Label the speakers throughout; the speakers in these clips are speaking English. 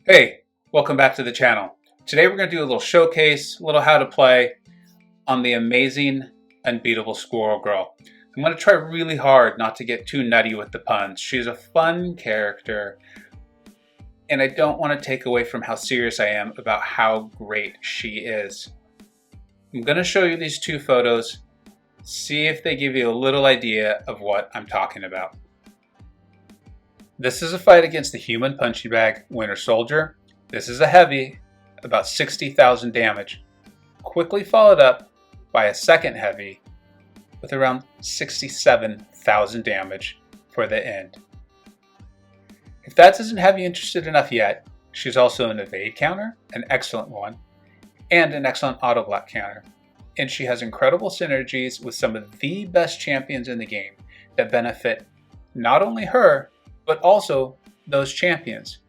Speaker 1: Hey, welcome back to the channel. Today we're going to do a little showcase, a little how to play on the amazing, unbeatable Squirrel Girl. I'm going to try really hard not to get too nutty with the puns. She's a fun character, and I don't want to take away from how serious I am about how great she is. I'm going to show you these two photos, see if they give you a little idea of what I'm talking about. This is a fight against the human punching bag, Winter Soldier. This is a heavy, about 60,000 damage. Quickly followed up by a second heavy with around 67,000 damage for the end. If that doesn't have you interested enough yet, she's also an evade counter, an excellent one, and an excellent auto block counter. And she has incredible synergies with some of the best champions in the game that benefit not only her, but also those champions,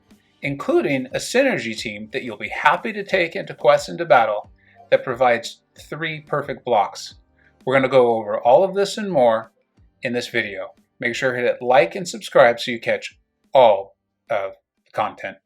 Speaker 1: including a synergy team that you'll be happy to take into quests into battle that provides 3 perfect blocks. We're going to go over all of this and more in this video. Make sure to hit like and subscribe so you catch all of the content.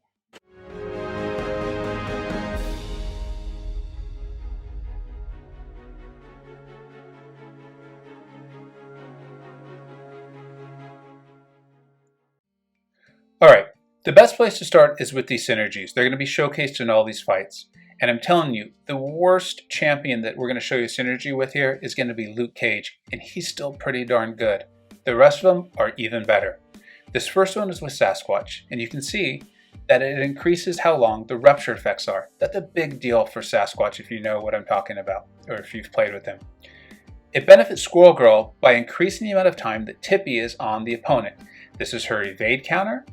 Speaker 1: Alright, the best place to start is with these synergies. They're going to be showcased in all these fights. And I'm telling you, the worst champion that we're going to show you synergy with here is going to be Luke Cage, and he's still pretty darn good. The rest of them are even better. This first one is with Sasquatch, and you can see that it increases how long the rupture effects are. That's a big deal for Sasquatch if you know what I'm talking about, or if you've played with him. It benefits Squirrel Girl by increasing the amount of time that Tippy is on the opponent. This is her evade counter,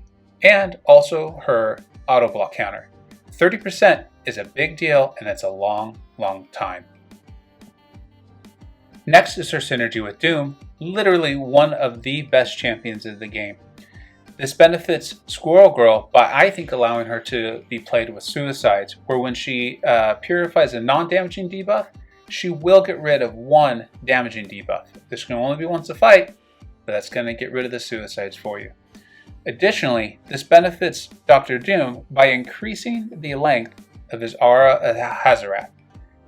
Speaker 1: and also her auto block counter. 30% is a big deal, and it's a long, long time. Next is her synergy with Doom, literally one of the best champions of the game. This benefits Squirrel Girl by, I think, allowing her to be played with suicides, where when she purifies a non-damaging debuff, she will get rid of 1 damaging debuff. This can only be once a fight, but that's going to get rid of the suicides for you. Additionally, this benefits Dr. Doom by increasing the length of his aura of Hazarat.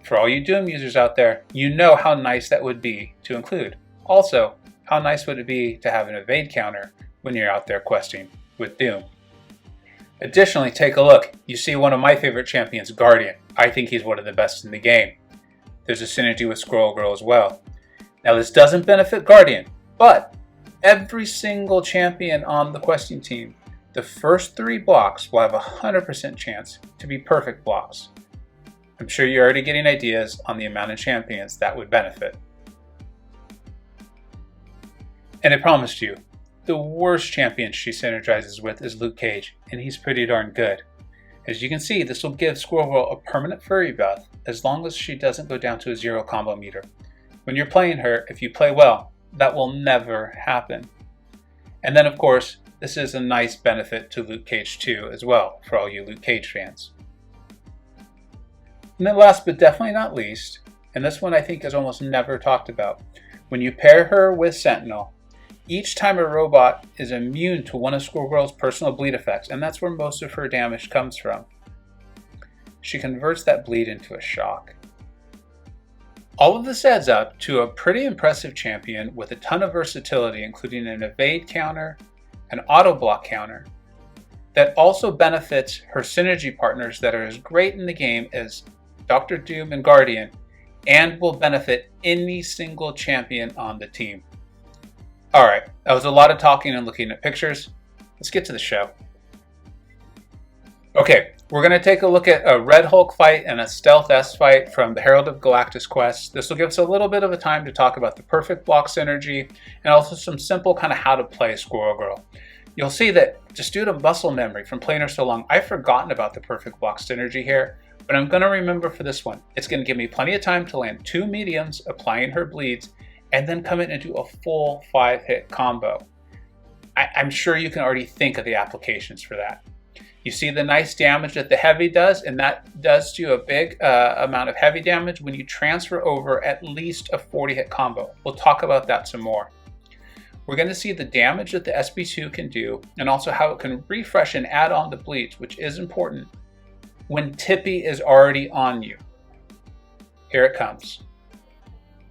Speaker 1: For all you Doom users out there, you know how nice that would be to include. Also, how nice would it be to have an evade counter when you're out there questing with Doom. Additionally, take a look. You see one of my favorite champions, Guardian. I think he's one of the best in the game. There's a synergy with Squirrel Girl as well. Now this doesn't benefit Guardian, but every single champion on the questing team, the first 3 blocks will have a 100% chance to be perfect blocks. I'm sure you're already getting ideas on the amount of champions that would benefit. And I promised you, the worst champion she synergizes with is Luke Cage, and he's pretty darn good. As you can see, this will give Squirrel Girl a permanent furry buff as long as she doesn't go down to a 0 combo meter. When you're playing her, if you play well, that will never happen. And then of course, this is a nice benefit to Luke Cage 2 as well, for all you Luke Cage fans. And then last but definitely not least, and this one I think is almost never talked about, when you pair her with Sentinel, each time a robot is immune to one of Squirrel Girl's personal bleed effects, and that's where most of her damage comes from, she converts that bleed into a shock. All of this adds up to a pretty impressive champion with a ton of versatility, including an evade counter, an auto block counter, that also benefits her synergy partners that are as great in the game as Dr. Doom and Guardian, and will benefit any single champion on the team. Alright, that was a lot of talking and looking at pictures. Let's get to the show. Okay, we're going to take a look at a Red Hulk fight and a Stealth S fight from the Herald of Galactus quest. This will give us a little bit of a time to talk about the perfect block synergy and also some simple kind of how to play Squirrel Girl. You'll see that just due to muscle memory from playing her so long, I've forgotten about the perfect block synergy here, but I'm going to remember for this one. It's going to give me plenty of time to land 2 mediums, applying her bleeds, and then come in and do a full 5-hit combo. I'm sure you can already think of the applications for that. You see the nice damage that the heavy does, and that does do a big amount of heavy damage when you transfer over at least a 40-hit combo. We'll talk about that some more. We're going to see the damage that the SB2 can do and also how it can refresh and add on the bleeds, which is important, when Tippy is already on you. Here it comes.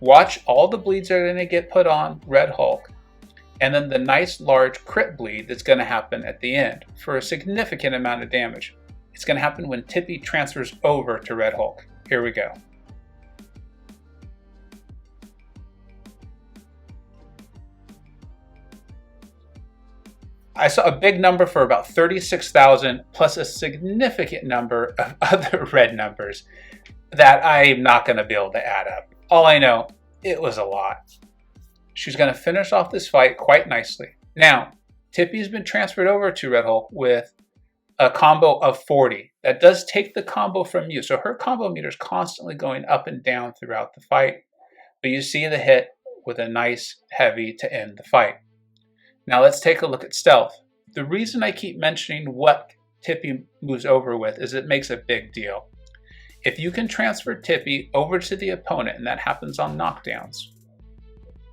Speaker 1: Watch all the bleeds that are going to get put on Red Hulk, and then the nice large crit bleed that's going to happen at the end for a significant amount of damage. It's going to happen when Tippy transfers over to Red Hulk. Here we go. I saw a big number for about 36,000 plus a significant number of other red numbers that I'm not going to be able to add up. All I know, it was a lot. She's going to finish off this fight quite nicely. Now, Tippy's been transferred over to Red Hulk with a combo of 40. That does take the combo from you. So her combo meter is constantly going up and down throughout the fight. But you see the hit with a nice heavy to end the fight. Now let's take a look at stealth. The reason I keep mentioning what Tippy moves over with is it makes a big deal. If you can transfer Tippy over to the opponent, and that happens on knockdowns,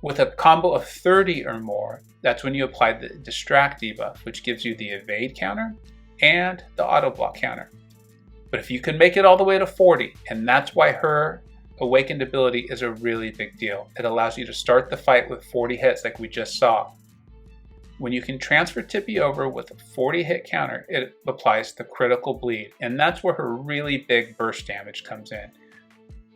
Speaker 1: with a combo of 30 or more, that's when you apply the distract debuff, which gives you the evade counter and the auto block counter. But if you can make it all the way to 40, and that's why her awakened ability is a really big deal. It allows you to start the fight with 40 hits like we just saw. When you can transfer Tippy over with a 40 hit counter, it applies the critical bleed, and that's where her really big burst damage comes in.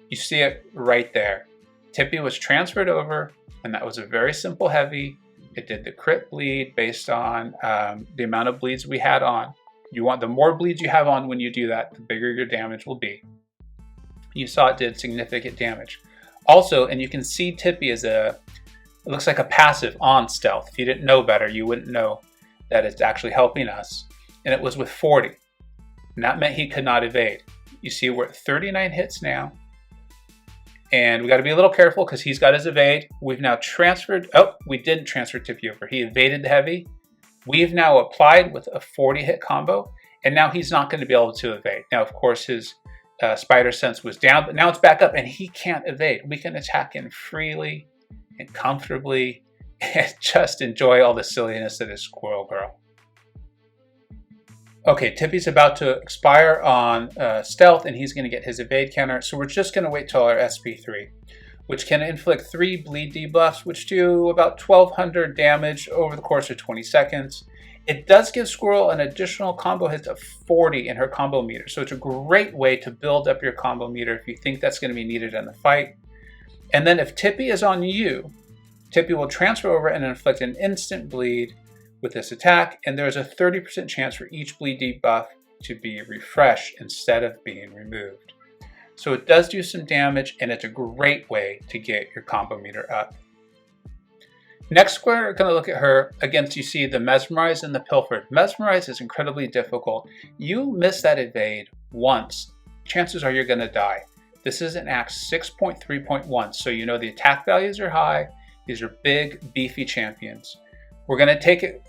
Speaker 1: You see it right there. Tippy was transferred over, and that was a very simple heavy. It did the crit bleed based on the amount of bleeds we had on. You want the more bleeds you have on when you do that, the bigger your damage will be. You saw it did significant damage. Also, and you can see Tippy as it looks like a passive on stealth. If you didn't know better, you wouldn't know that it's actually helping us. And it was with 40. And that meant he could not evade. You see we're at 39 hits now. And we got to be a little careful because he's got his evade. We've now transferred, we didn't transfer Tippy over. He evaded the heavy. We've now applied with a 40 hit combo. And now he's not going to be able to evade. Now, of course, his spider sense was down, but now it's back up and he can't evade. We can attack him freely and comfortably and just enjoy all the silliness that is Squirrel Girl. Okay, Tippy's about to expire on stealth and he's going to get his evade counter. So we're just going to wait till our SP3, which can inflict 3 bleed debuffs, which do about 1200 damage over the course of 20 seconds. It does give Squirrel an additional combo hit of 40 in her combo meter. So it's a great way to build up your combo meter if you think that's going to be needed in the fight. And then if Tippy is on you, Tippy will transfer over and inflict an instant bleed with this attack, and there's a 30% chance for each bleed debuff to be refreshed instead of being removed. So it does do some damage, and it's a great way to get your combo meter up. Next, we're going to look at her against, you see the Mesmerize and the Pilfered. Mesmerize is incredibly difficult. You miss that evade once, chances are you're going to die. This is an axe 6.3.1, so you know the attack values are high. These are big, beefy champions. We're going to take it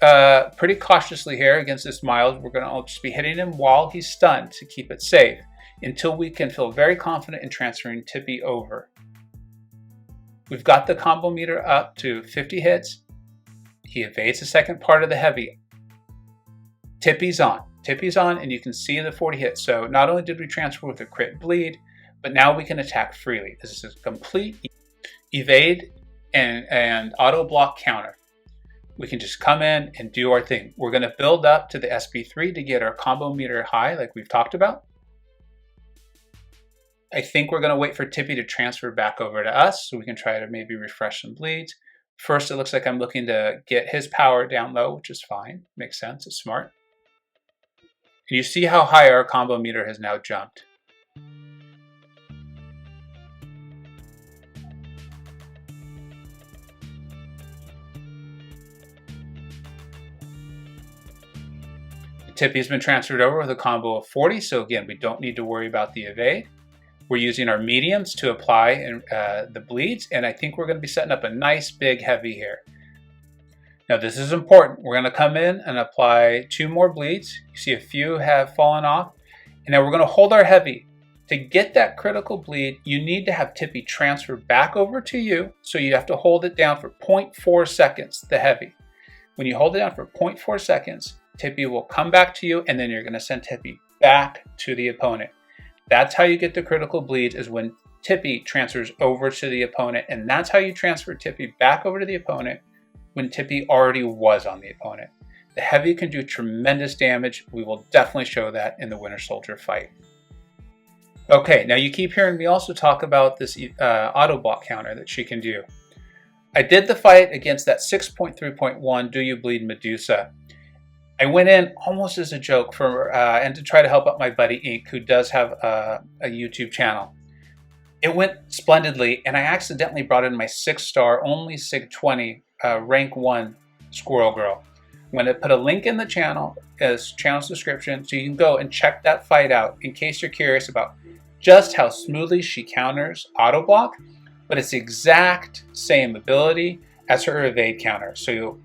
Speaker 1: pretty cautiously here against this Miles. We're going to just be hitting him while he's stunned to keep it safe until we can feel very confident in transferring Tippy over. We've got the combo meter up to 50 hits. He evades the second part of the heavy. Tippy's on. Tippy's on, and you can see the 40 hits. So not only did we transfer with a crit bleed, but now we can attack freely. This is a complete evade and auto block counter. We can just come in and do our thing. We're going to build up to the SP3 to get our combo meter high like we've talked about. I think we're going to wait for Tippy to transfer back over to us so we can try to maybe refresh some bleeds. First, it looks like I'm looking to get his power down low, which is fine. Makes sense. It's smart. And you see how high our combo meter has now jumped. Tippy's been transferred over with a combo of 40, so again, we don't need to worry about the evade. We're using our mediums to apply the bleeds, and I think we're going to be setting up a nice big heavy here. Now this is important. We're going to come in and apply 2 more bleeds. You see a few have fallen off, and now we're going to hold our heavy To get that critical bleed, you need to have Tippy transfer back over to you, so you have to hold it down for 0.4 seconds, the heavy. When you hold it down for 0.4 seconds, Tippy will come back to you, and then you're going to send Tippy back to the opponent. That's how you get the critical bleeds, is when Tippy transfers over to the opponent, and that's how you transfer Tippy back over to the opponent when Tippy already was on the opponent. The heavy can do tremendous damage. We will definitely show that in the Winter Soldier fight. Okay, now you keep hearing me also talk about this auto block counter that she can do. I did the fight against that 6.3.1 Do You Bleed Medusa. I went in almost as a joke for and to try to help out my buddy Ink, who does have a YouTube channel. It went splendidly, and I accidentally brought in my 6-star, only SIG 20, rank 1 Squirrel Girl. I'm going to put a link in the channel as channel's description, so you can go and check that fight out in case you're curious about just how smoothly she counters auto block, but it's the exact same ability as her evade counter. So you'll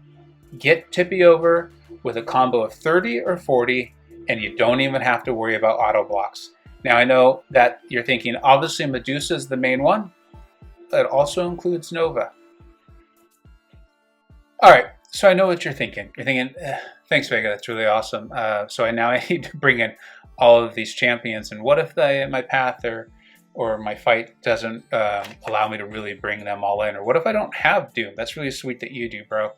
Speaker 1: get Tippy over with a combo of 30 or 40, and you don't even have to worry about auto blocks. Now I know that you're thinking, obviously Medusa is the main one. It also includes Nova. All right, so I know what you're thinking. You're thinking, thanks Vega, that's really awesome. So I need to bring in all of these champions, and what if my path or my fight doesn't allow me to really bring them all in? Or what if I don't have Doom? That's really sweet that you do, bro.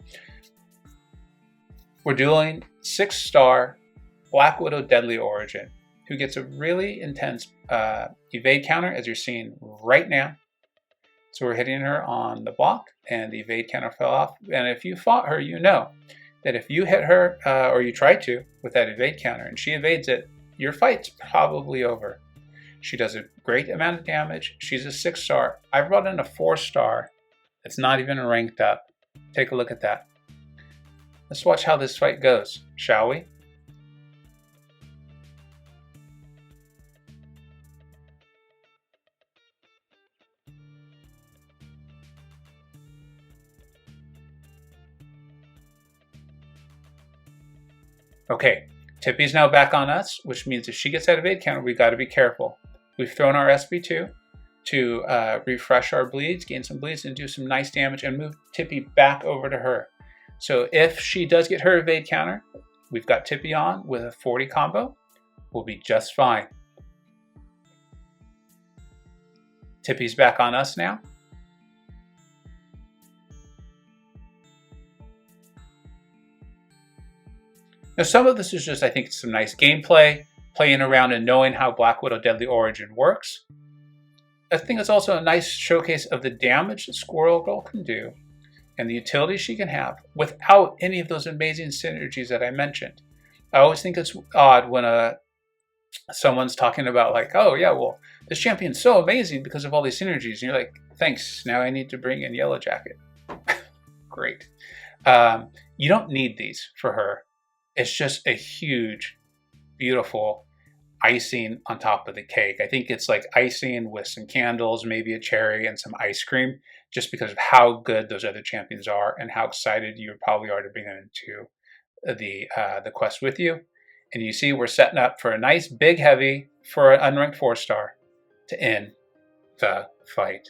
Speaker 1: We're doing 6-star Black Widow Deadly Origin, who gets a really intense evade counter, as you're seeing right now. So we're hitting her on the block, and the evade counter fell off. And if you fought her, you know that if you hit her, or you try to, with that evade counter, and she evades it, your fight's probably over. She does a great amount of damage. She's a 6-star. I brought in a 4-star. It's not even ranked up. Take a look at that. Let's watch how this fight goes, shall we? Okay, Tippy's now back on us, which means if she gets that evade counter, we've got to be careful. We've thrown our SB2 to refresh our bleeds, gain some bleeds, and do some nice damage, and move Tippy back over to her. So if she does get her evade counter, we've got Tippy on with a 40 combo. We'll be just fine. Tippy's back on us now. Now, some of this is just, I think, some nice gameplay, playing around and knowing how Black Widow Deadly Origin works. I think it's also a nice showcase of the damage that Squirrel Girl can do and the utility she can have without any of those amazing synergies that I mentioned. I always think it's odd when someone's talking about like, oh yeah, well, this champion's so amazing because of all these synergies. And you're like, thanks, now I need to bring in Yellow Jacket. Great. You don't need these for her. It's just a huge, beautiful icing on top of the cake. I think it's like icing with some candles, maybe a cherry and some ice cream, just because of how good those other champions are and how excited you probably are to bring them into the quest with you. And you see we're setting up for a nice big heavy for an unranked 4-star to end the fight.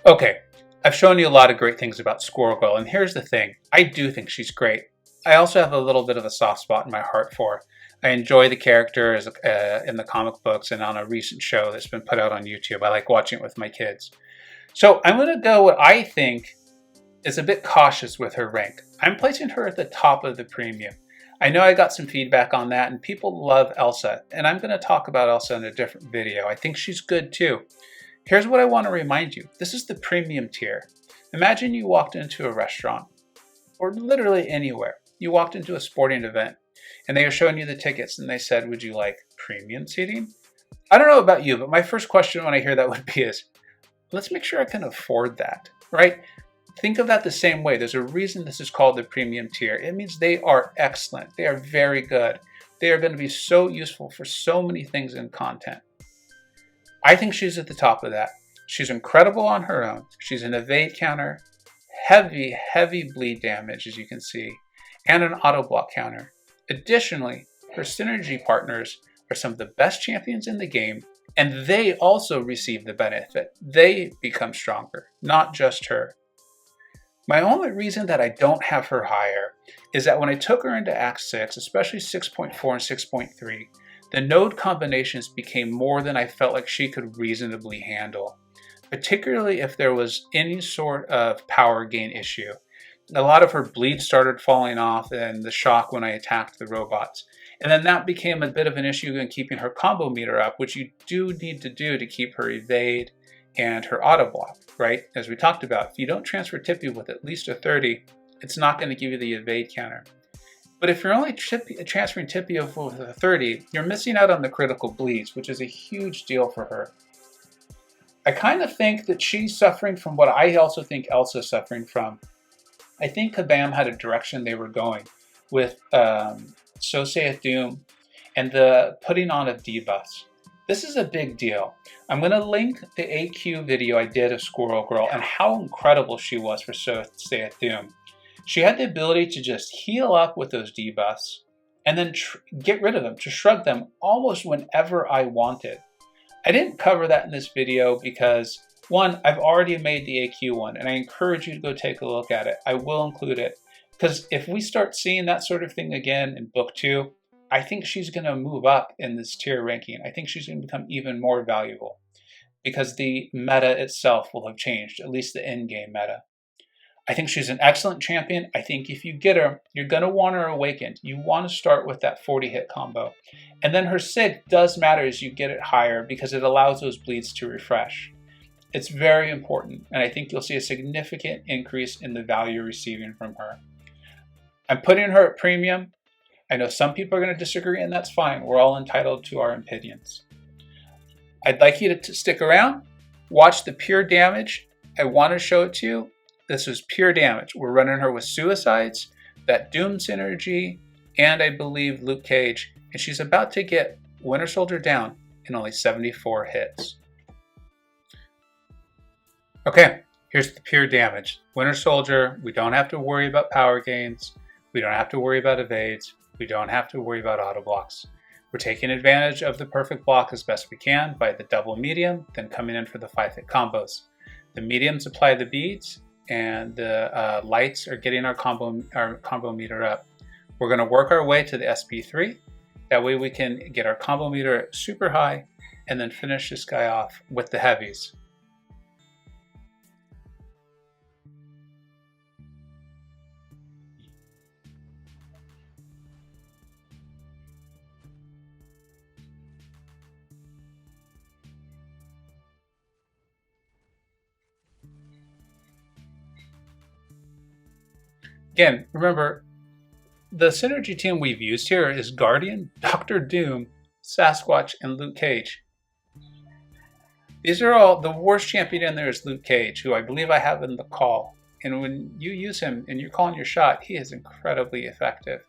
Speaker 1: Okay, I've shown you a lot of great things about Squirrel Girl, and here's the thing. I do think she's great. I also have a little bit of a soft spot in my heart for her. I enjoy the character in the comic books and on a recent show that's been put out on YouTube. I like watching it with my kids. So I'm going to go what I think is a bit cautious with her rank. I'm placing her at the top of the premium. I know I got some feedback on that, and people love Elsa, and I'm going to talk about Elsa in a different video. I think she's good too. Here's what I want to remind you. This is the premium tier. Imagine you walked into a restaurant, or literally anywhere. You walked into a sporting event, and they were showing you the tickets, and they said, would you like premium seating? I don't know about you, but my first question when I hear that would be is, let's make sure I can afford that, right? Think of that the same way. There's a reason this is called the premium tier. It means they are excellent. They are very good. They are going to be so useful for so many things in content. I think she's at the top of that. She's incredible on her own. She's an evade counter, heavy, heavy bleed damage, as you can see. and an auto block counter. Additionally, her synergy partners are some of the best champions in the game, and they also receive the benefit. They become stronger, not just her. My only reason that I don't have her higher is that when I took her into Act 6, especially 6.4 and 6.3, the node combinations became more than I felt like she could reasonably handle, particularly if there was any sort of power gain issue. A lot of her bleed started falling off and the shock when I attacked the robots. And then that became a bit of an issue in keeping her combo meter up, which you do need to do to keep her evade and her auto block, right? As we talked about, if you don't transfer Tippy with at least a 30, it's not going to give you the evade counter. But if you're only transferring Tippy with a 30, you're missing out on the critical bleeds, which is a huge deal for her. I kind of think that she's suffering from what I also think Elsa's suffering from. I think Kabam had a direction they were going with So Saith Doom and the putting on of debuffs. This is a big deal. I'm going to link the AQ video I did of Squirrel Girl and how incredible she was for So Saith Doom. She had the ability to just heal up with those debuffs and then get rid of them, to shrug them almost whenever I wanted. I didn't cover that in this video because, one, I've already made the AQ one, and I encourage you to go take a look at it. I will include it, because if we start seeing that sort of thing again in Book 2, I think she's going to move up in this tier ranking. I think she's going to become even more valuable, because the meta itself will have changed, at least the in-game meta. I think she's an excellent champion. I think if you get her, you're going to want her awakened. You want to start with that 40-hit combo. And then her SIG does matter as you get it higher because it allows those bleeds to refresh. It's very important, and I think you'll see a significant increase in the value you're receiving from her. I'm putting her at premium. I know some people are going to disagree, and that's fine. We're all entitled to our opinions. I'd like you to stick around, watch the pure damage. I want to show it to you. This is pure damage. We're running her with Suicides, that Doom Synergy, and I believe Luke Cage, and she's about to get Winter Soldier down in only 74 hits. Okay, here's the pure damage. Winter Soldier, we don't have to worry about power gains. We don't have to worry about evades. We don't have to worry about auto blocks. We're taking advantage of the perfect block as best we can by the double medium, then coming in for the 5-hit combos. The mediums apply the beads, and the lights are getting our combo meter up. We're going to work our way to the SP3. That way we can get our combo meter super high and then finish this guy off with the heavies. Again, remember, the synergy team we've used here is Guardian, Doctor Doom, Sasquatch, and Luke Cage. These are all, the worst champion in there is Luke Cage, who I believe I have in the call. And when you use him and you're calling your shot, he is incredibly effective.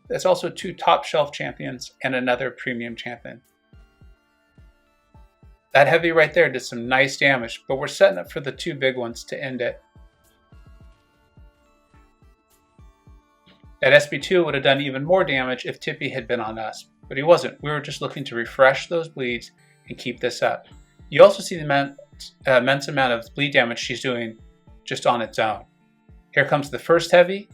Speaker 1: There's also 2 top shelf champions and another premium champion. That heavy right there did some nice damage, but we're setting up for the 2 big ones to end it. That SB2 would have done even more damage if Tippy had been on us, but he wasn't. We were just looking to refresh those bleeds and keep this up. You also see the immense amount of bleed damage she's doing just on its own. Here comes the first heavy.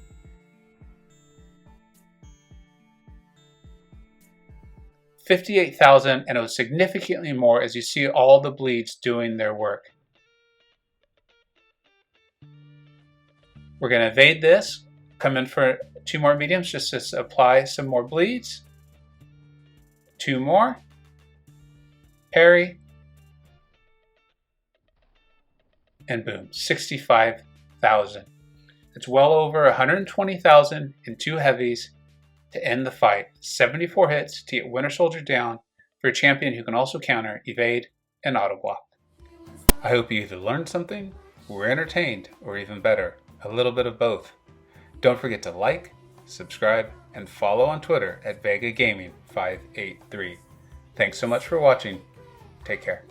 Speaker 1: $58,000, and it was significantly more as you see all the bleeds doing their work. We're going to evade this, come in for 2 more mediums just to apply some more bleeds. 2 more. Parry. And boom, 65,000. It's well over 120,000 in 2 heavies to end the fight. 74 hits to get Winter Soldier down for a champion who can also counter, evade, and auto block. I hope you either learned something, were entertained, or even better, a little bit of both. Don't forget to like, subscribe, and follow on Twitter at VegaGaming583. Thanks so much for watching. Take care.